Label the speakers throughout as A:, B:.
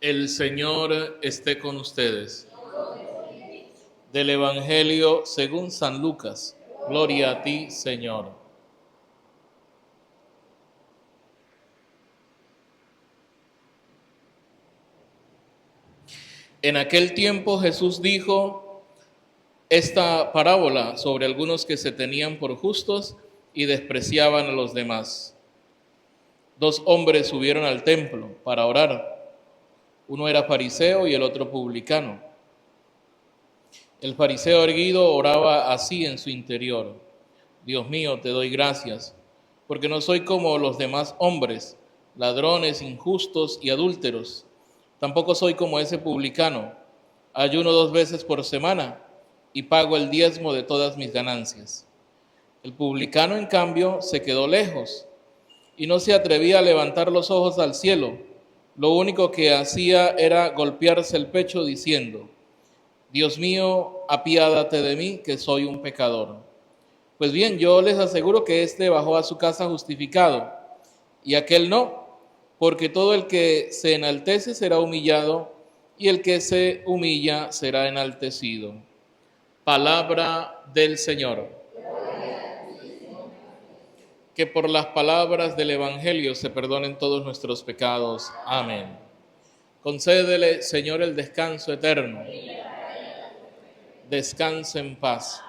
A: El Señor esté con ustedes. Del Evangelio según San Lucas. Gloria a ti, Señor. En aquel tiempo Jesús dijo esta parábola sobre algunos que se tenían por justos y despreciaban a los demás. 2 hombres subieron al templo para orar. Uno era fariseo y el otro publicano. El fariseo erguido oraba así en su interior: Dios mío, te doy gracias, porque no soy como los demás hombres, ladrones, injustos y adúlteros. Tampoco soy como ese publicano. Ayuno 2 veces por semana y pago el diezmo de todas mis ganancias. El publicano, en cambio, se quedó lejos y no se atrevía a levantar los ojos al cielo. Lo único que hacía era golpearse el pecho diciendo: Dios mío, apiádate de mí, que soy un pecador. Pues bien, yo les aseguro que éste bajó a su casa justificado, y aquel no, porque todo el que se enaltece será humillado, y el que se humilla será enaltecido. Palabra del Señor. Que por las palabras del Evangelio se perdonen todos nuestros pecados. Amén. Concédele, Señor, el descanso eterno. Descanse en paz.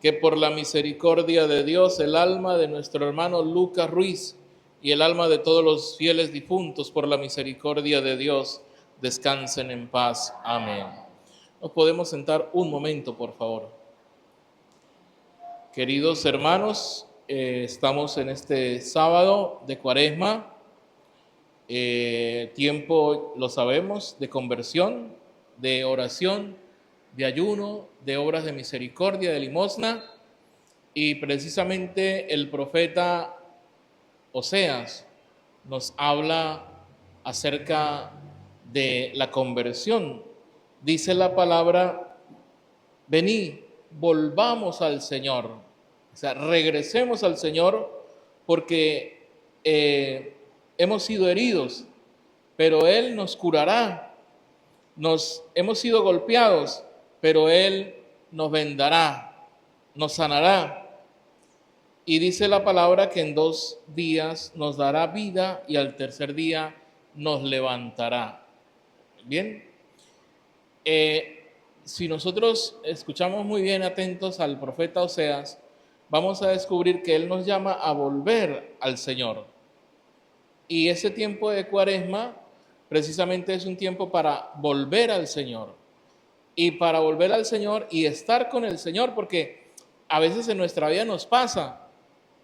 A: Que por la misericordia de Dios el alma de nuestro hermano Lucas Ruiz y el alma de todos los fieles difuntos, por la misericordia de Dios, descansen en paz. Amén. Nos podemos sentar un momento, por favor. Queridos hermanos, estamos en este sábado de Cuaresma, tiempo, lo sabemos, de conversión, de oración, de ayuno, de obras de misericordia, de limosna, y precisamente el profeta Oseas nos habla acerca de la conversión. Dice la palabra: venid, volvamos al Señor. O sea, regresemos al Señor, porque hemos sido heridos, pero Él nos curará. Hemos sido golpeados, pero Él nos vendará, nos sanará. Y dice la palabra que en 2 días nos dará vida y al tercer día nos levantará. Bien, si nosotros escuchamos muy bien atentos al profeta Oseas, vamos a descubrir que él nos llama a volver al Señor. Y ese tiempo de Cuaresma precisamente es un tiempo para volver al Señor. Y para volver al Señor y estar con el Señor, porque a veces en nuestra vida nos pasa,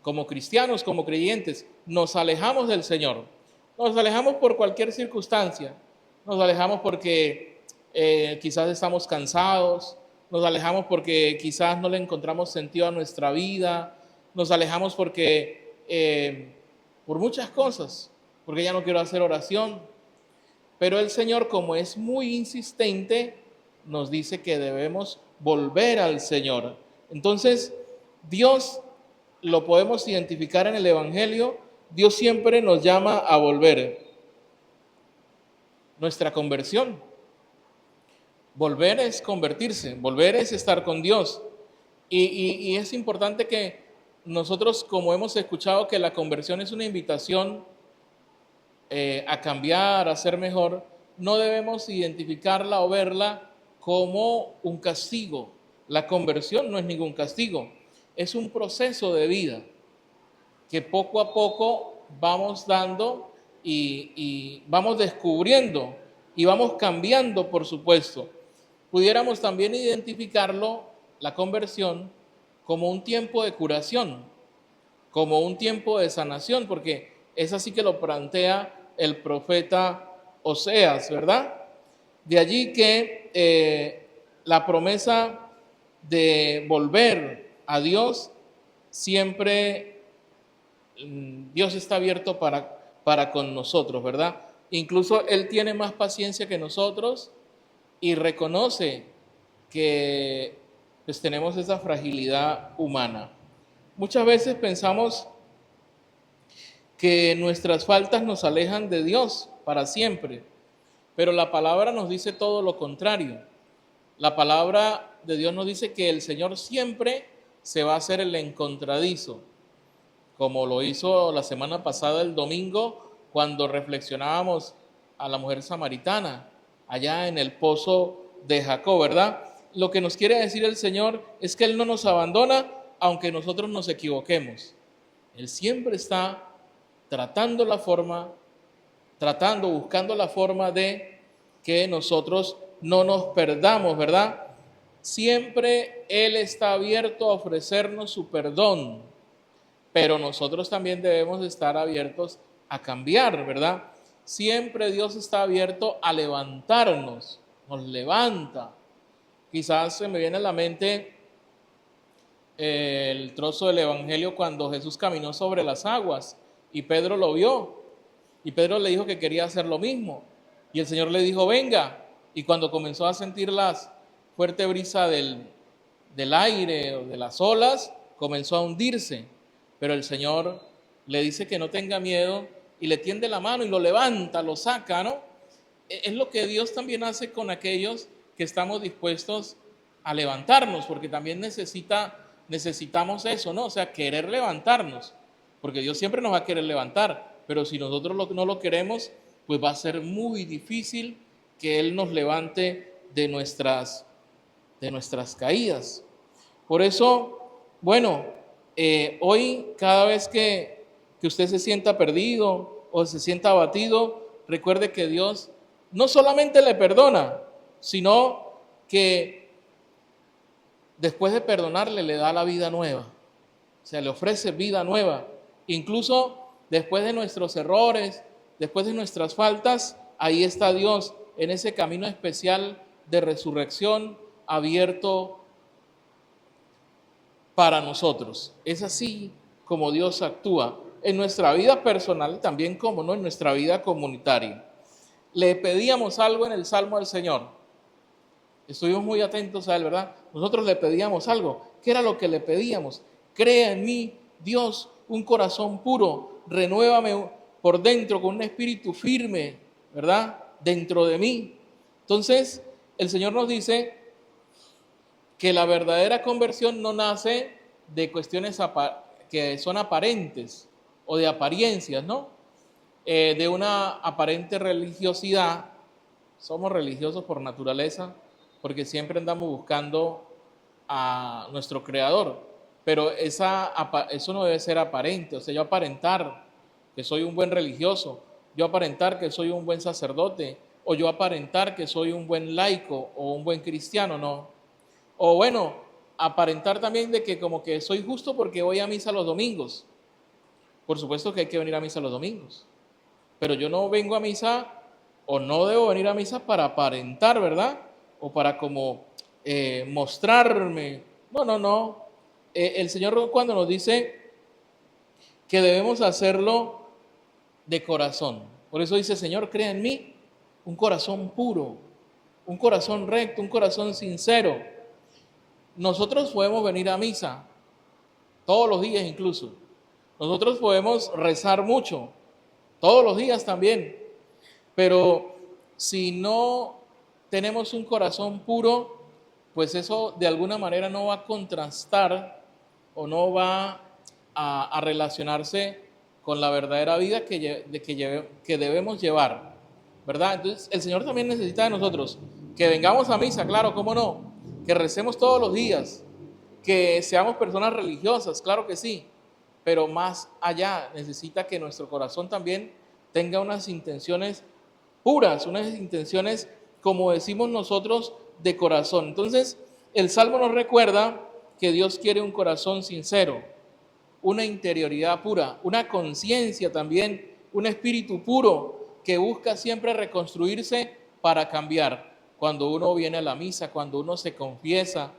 A: como cristianos, como creyentes, nos alejamos del Señor. Nos alejamos por cualquier circunstancia. Nos alejamos porque quizás estamos cansados. Nos alejamos porque quizás no le encontramos sentido a nuestra vida. Nos alejamos porque por muchas cosas, porque ya no quiero hacer oración. Pero el Señor, como es muy insistente, nos dice que debemos volver al Señor. Entonces, Dios lo podemos identificar en el Evangelio. Dios siempre nos llama a volver. Nuestra conversión. Volver es convertirse, volver es estar con Dios. Y es importante que nosotros, como hemos escuchado que la conversión es una invitación a cambiar, a ser mejor, no debemos identificarla o verla como un castigo. La conversión no es ningún castigo, es un proceso de vida que poco a poco vamos dando y vamos descubriendo y vamos cambiando, por supuesto. Pudiéramos también identificarlo, la conversión, como un tiempo de curación, como un tiempo de sanación, porque es así que lo plantea el profeta Oseas, ¿verdad? De allí que la promesa de volver a Dios, siempre Dios está abierto para con nosotros, ¿verdad? Incluso Él tiene más paciencia que nosotros y reconoce que pues, tenemos esa fragilidad humana. Muchas veces pensamos que nuestras faltas nos alejan de Dios para siempre, Pero la palabra nos dice todo lo contrario. La palabra de Dios nos dice que el Señor siempre se va a hacer el encontradizo, como lo hizo la semana pasada, el domingo, cuando reflexionábamos a la mujer samaritana, allá en el pozo de Jacob, ¿verdad? Lo que nos quiere decir el Señor es que Él no nos abandona, aunque nosotros nos equivoquemos. Él siempre está buscando la forma de que nosotros no nos perdamos, ¿verdad? Siempre Él está abierto a ofrecernos su perdón, pero nosotros también debemos estar abiertos a cambiar, ¿verdad? Siempre Dios está abierto a levantarnos, nos levanta. Quizás se me viene a la mente el trozo del Evangelio cuando Jesús caminó sobre las aguas y Pedro lo vio y Pedro le dijo que quería hacer lo mismo y el Señor le dijo venga, y cuando comenzó a sentir la fuerte brisa del aire o de las olas, comenzó a hundirse, pero el Señor le dice que no tenga miedo y le tiende la mano y lo levanta, lo saca, ¿no? Es lo que Dios también hace con aquellos que estamos dispuestos a levantarnos, porque también necesitamos eso, ¿no? O sea, querer levantarnos, porque Dios siempre nos va a querer levantar, pero si nosotros no lo queremos, pues va a ser muy difícil que Él nos levante de nuestras caídas. Por eso, bueno, hoy cada vez que usted se sienta perdido o se sienta abatido, recuerde que Dios no solamente le perdona, sino que después de perdonarle le da la vida nueva. O sea, le ofrece vida nueva. Incluso después de nuestros errores, después de nuestras faltas, ahí está Dios en ese camino especial de resurrección abierto para nosotros. Es así como Dios actúa en nuestra vida personal, también como no en nuestra vida comunitaria. Le pedíamos algo en el Salmo del Señor. Estuvimos muy atentos a él, ¿verdad? Nosotros le pedíamos algo. ¿Qué era lo que le pedíamos? Crea en mí, Dios, un corazón puro. Renuévame por dentro con un espíritu firme, ¿verdad? Dentro de mí. Entonces, el Señor nos dice que la verdadera conversión no nace de cuestiones que son aparentes o de apariencias, ¿no? De una aparente religiosidad. Somos religiosos por naturaleza, porque siempre andamos buscando a nuestro Creador, pero eso no debe ser aparente. O sea, yo aparentar que soy un buen religioso, yo aparentar que soy un buen sacerdote, o yo aparentar que soy un buen laico o un buen cristiano, no. O bueno, aparentar también de que como que soy justo porque voy a misa los domingos. Por supuesto que hay que venir a misa los domingos, pero yo no vengo a misa o no debo venir a misa para aparentar, ¿verdad? O para como mostrarme. No, no, no. El Señor cuando nos dice que debemos hacerlo de corazón. Por eso dice, Señor, crea en mí un corazón puro, un corazón recto, un corazón sincero. Nosotros podemos venir a misa todos los días incluso. Nosotros podemos rezar mucho, todos los días también. Pero si no tenemos un corazón puro, pues eso de alguna manera no va a contrastar o no va a relacionarse con la verdadera vida que debemos llevar, ¿verdad? Entonces el Señor también necesita de nosotros que vengamos a misa, claro, cómo no, que recemos todos los días, que seamos personas religiosas, claro que sí, pero más allá necesita que nuestro corazón también tenga unas intenciones puras, unas intenciones, como decimos nosotros, de corazón. Entonces, el Salmo nos recuerda que Dios quiere un corazón sincero, una interioridad pura, una conciencia también, un espíritu puro que busca siempre reconstruirse para cambiar. Cuando uno viene a la misa, cuando uno se confiesa,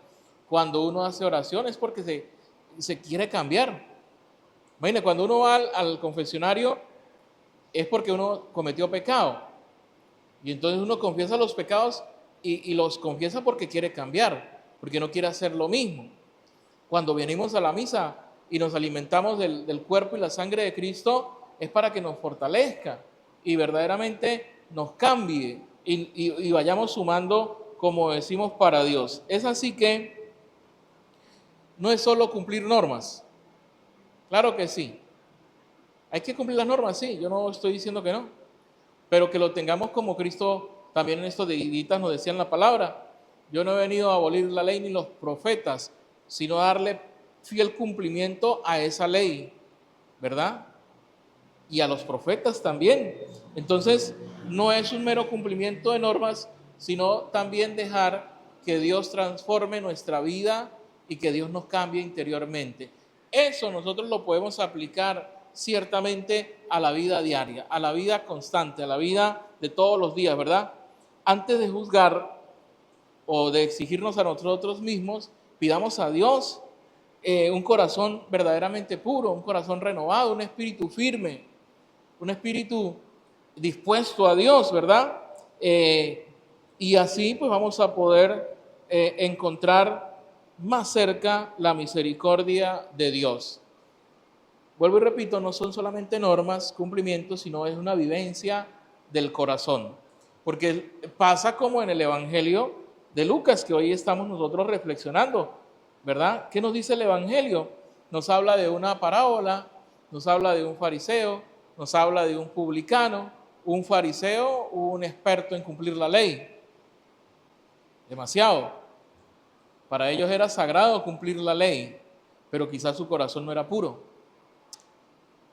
A: cuando uno hace oraciones, porque se quiere cambiar. Imagínate, cuando uno va al confesionario es porque uno cometió pecado. Y entonces uno confiesa los pecados y los confiesa porque quiere cambiar, porque no quiere hacer lo mismo. Cuando venimos a la misa y nos alimentamos del cuerpo y la sangre de Cristo, es para que nos fortalezca y verdaderamente nos cambie, y vayamos sumando, como decimos, para Dios. Es así que no es solo cumplir normas, claro que sí. Hay que cumplir las normas, sí, yo no estoy diciendo que no, pero que lo tengamos como Cristo también en estos días nos decía en la palabra. Yo no he venido a abolir la ley ni los profetas, sino a darle fiel cumplimiento a esa ley, ¿verdad? Y a los profetas también. Entonces, no es un mero cumplimiento de normas, sino también dejar que Dios transforme nuestra vida y que Dios nos cambie interiormente. Eso nosotros lo podemos aplicar ciertamente a la vida diaria, a la vida constante, a la vida de todos los días, ¿verdad? Antes de juzgar o de exigirnos a nosotros mismos, pidamos a Dios un corazón verdaderamente puro, un corazón renovado, un espíritu firme, un espíritu dispuesto a Dios, ¿verdad? Y así pues vamos a poder encontrar más cerca la misericordia de Dios. Vuelvo y repito, no son solamente normas, cumplimientos, sino es una vivencia del corazón. Porque pasa como en el Evangelio de Lucas, que hoy estamos nosotros reflexionando, ¿verdad? ¿Qué nos dice el Evangelio? Nos habla de una parábola, nos habla de un fariseo, nos habla de un publicano, un fariseo, un experto en cumplir la ley. Demasiado. Para ellos era sagrado cumplir la ley, pero quizás su corazón no era puro.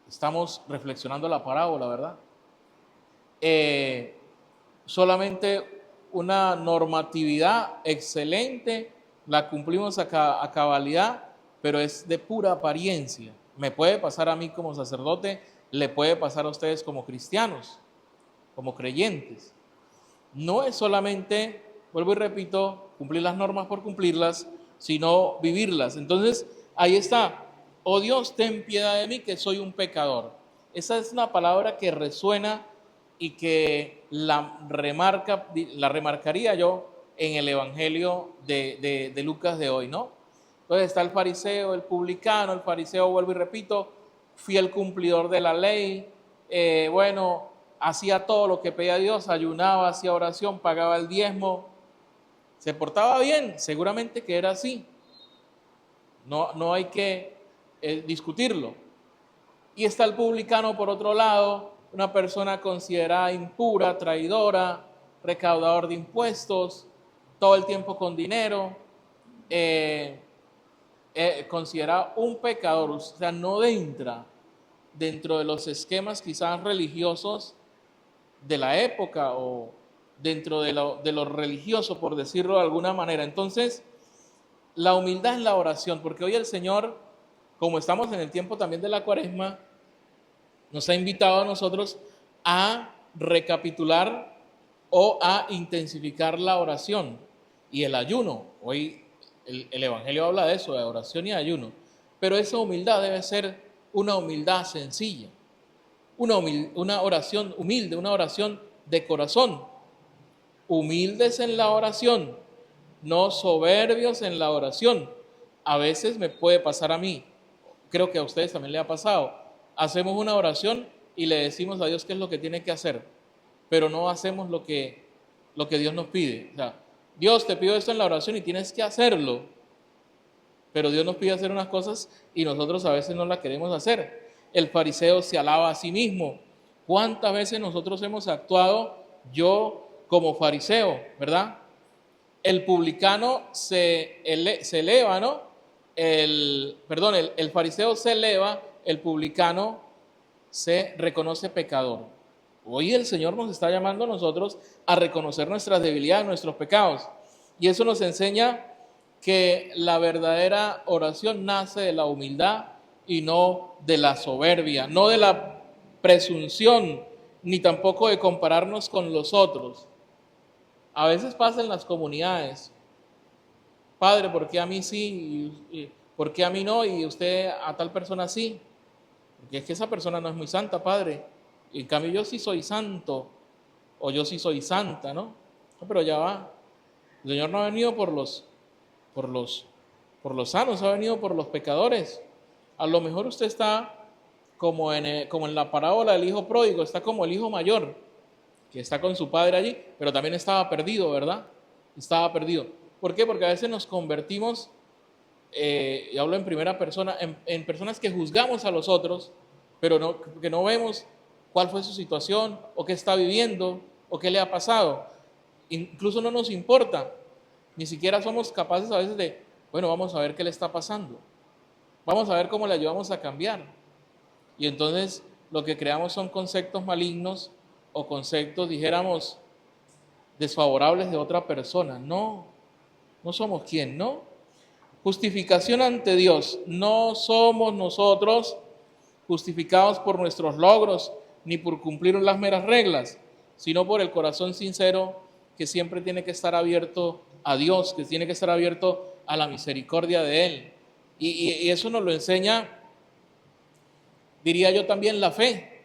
A: Estamos reflexionando la parábola, ¿verdad? Solamente una normatividad excelente, la cumplimos a cabalidad, pero es de pura apariencia. Me puede pasar a mí como sacerdote, le puede pasar a ustedes como cristianos, como creyentes. No es solamente, vuelvo y repito, cumplir las normas por cumplirlas, sino vivirlas. Entonces, ahí está. Oh Dios, ten piedad de mí, que soy un pecador. Esa es una palabra que resuena y que la remarcaría yo en el Evangelio de Lucas de hoy, ¿no? Entonces está el fariseo, el publicano. El fariseo, vuelvo y repito, fiel cumplidor de la ley, hacía todo lo que pedía Dios, ayunaba, hacía oración, pagaba el diezmo, se portaba bien, seguramente que era así, no hay que discutirlo. Y está el publicano por otro lado, una persona considerada impura, traidora, recaudador de impuestos, todo el tiempo con dinero, considerado un pecador, o sea, no entra dentro de los esquemas quizás religiosos de la época o dentro de lo religioso, por decirlo de alguna manera. Entonces, la humildad en la oración, porque hoy el Señor, como estamos en el tiempo también de la Cuaresma, nos ha invitado a nosotros a recapitular o a intensificar la oración y el ayuno. Hoy el Evangelio habla de eso, de oración y ayuno, pero esa humildad debe ser una humildad sencilla, una oración humilde, una oración de corazón. Humildes en la oración, no soberbios en la oración. A veces me puede pasar a mí, creo que a ustedes también le ha pasado. Hacemos una oración y le decimos a Dios qué es lo que tiene que hacer, pero no hacemos lo que Dios nos pide. O sea, Dios, te pido esto en la oración y tienes que hacerlo, pero Dios nos pide hacer unas cosas y nosotros a veces no las queremos hacer. El fariseo se alaba a sí mismo. ¿Cuántas veces nosotros hemos actuado yo como fariseo, verdad? El publicano se eleva, ¿no? El fariseo se eleva, el publicano se reconoce pecador. Hoy el Señor nos está llamando a nosotros a reconocer nuestras debilidades, nuestros pecados. Y eso nos enseña que la verdadera oración nace de la humildad y no de la soberbia, no de la presunción, ni tampoco de compararnos con los otros. A veces pasa en las comunidades: Padre, ¿por qué a mí sí? ¿Y por qué a mí no? Y usted a tal persona sí. Porque es que esa persona no es muy santa, Padre. Y en cambio yo sí soy santo, o yo sí soy santa, ¿no? No, pero ya va. El Señor no ha venido por los sanos, ha venido por los pecadores. A lo mejor usted está como en la parábola del hijo pródigo, está como el hijo mayor, que está con su padre allí, pero también estaba perdido, ¿verdad? Estaba perdido. ¿Por qué? Porque a veces nos convertimos, y hablo en primera persona, en personas que juzgamos a los otros, pero que no vemos cuál fue su situación, o qué está viviendo, o qué le ha pasado. Incluso no nos importa, ni siquiera somos capaces a veces de, bueno, vamos a ver qué le está pasando, vamos a ver cómo le ayudamos a cambiar. Y entonces lo que creamos son conceptos malignos o conceptos, dijéramos, desfavorables de otra persona. No, no somos quien, ¿no? Justificación ante Dios. No somos nosotros justificados por nuestros logros ni por cumplir las meras reglas, sino por el corazón sincero que siempre tiene que estar abierto a Dios, que tiene que estar abierto a la misericordia de Él. Y eso nos lo enseña, diría yo también, la fe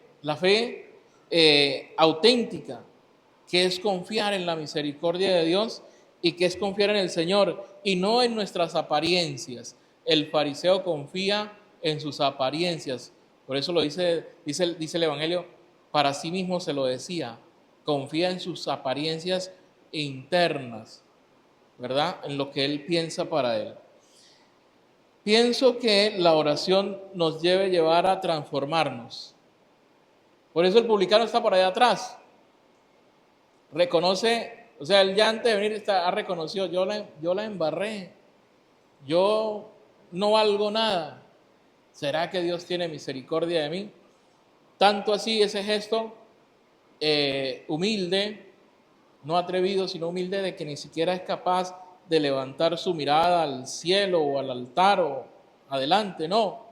A: auténtica, que es confiar en la misericordia de Dios y que es confiar en el Señor y no en nuestras apariencias. El fariseo confía en sus apariencias. Por eso lo dice el Evangelio, para sí mismo se lo decía, confía en sus apariencias internas, ¿verdad? En lo que él piensa para él. Pienso que la oración nos debe llevar a transformarnos. Por eso el publicano está por allá atrás. Reconoce, o sea, él ya antes de venir ha reconocido, yo la embarré, yo no valgo nada. ¿Será que Dios tiene misericordia de mí? Tanto así ese gesto humilde, no atrevido, sino humilde, de que ni siquiera es capaz de levantar su mirada al cielo o al altar o adelante, no,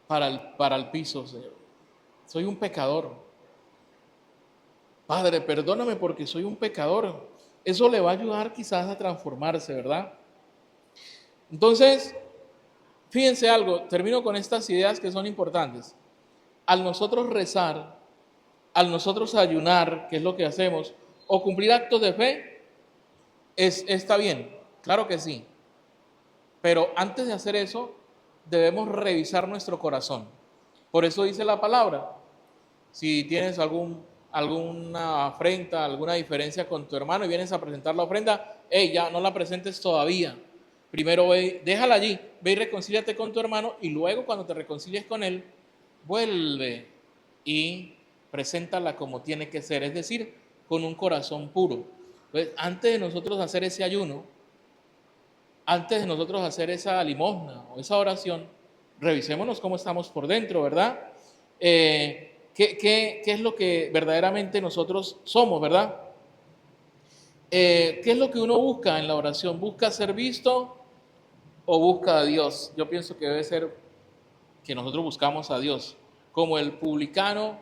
A: para el piso, Señor. Soy un pecador. Padre, perdóname porque soy un pecador. Eso le va a ayudar quizás a transformarse, ¿verdad? Entonces, fíjense algo, termino con estas ideas que son importantes. Al nosotros rezar, al nosotros ayunar, que es lo que hacemos, o cumplir actos de fe, está bien, claro que sí. Pero antes de hacer eso, debemos revisar nuestro corazón. Por eso dice la palabra, si tienes alguna afrenta, alguna diferencia con tu hermano y vienes a presentar la ofrenda, ya no la presentes todavía. Primero ve, déjala allí, ve y reconcíliate con tu hermano y luego cuando te reconcilies con él, vuelve y preséntala como tiene que ser, es decir, con un corazón puro. Entonces, antes de nosotros hacer ese ayuno, antes de nosotros hacer esa limosna o esa oración, revisémonos cómo estamos por dentro, ¿verdad? ¿Qué es lo que verdaderamente nosotros somos, verdad? ¿Qué es lo que uno busca en la oración? ¿Busca ser visto o busca a Dios? Yo pienso que debe ser que nosotros buscamos a Dios. Como el publicano,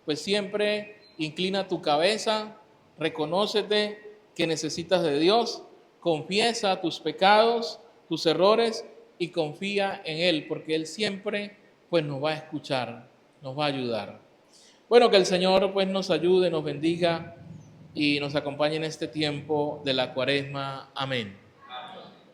A: pues siempre inclina tu cabeza, reconócete que necesitas de Dios, confiesa tus pecados, tus errores y confía en Él, porque Él siempre pues nos va a escuchar, nos va a ayudar. Bueno, que el Señor pues nos ayude, nos bendiga y nos acompañe en este tiempo de la Cuaresma. Amén.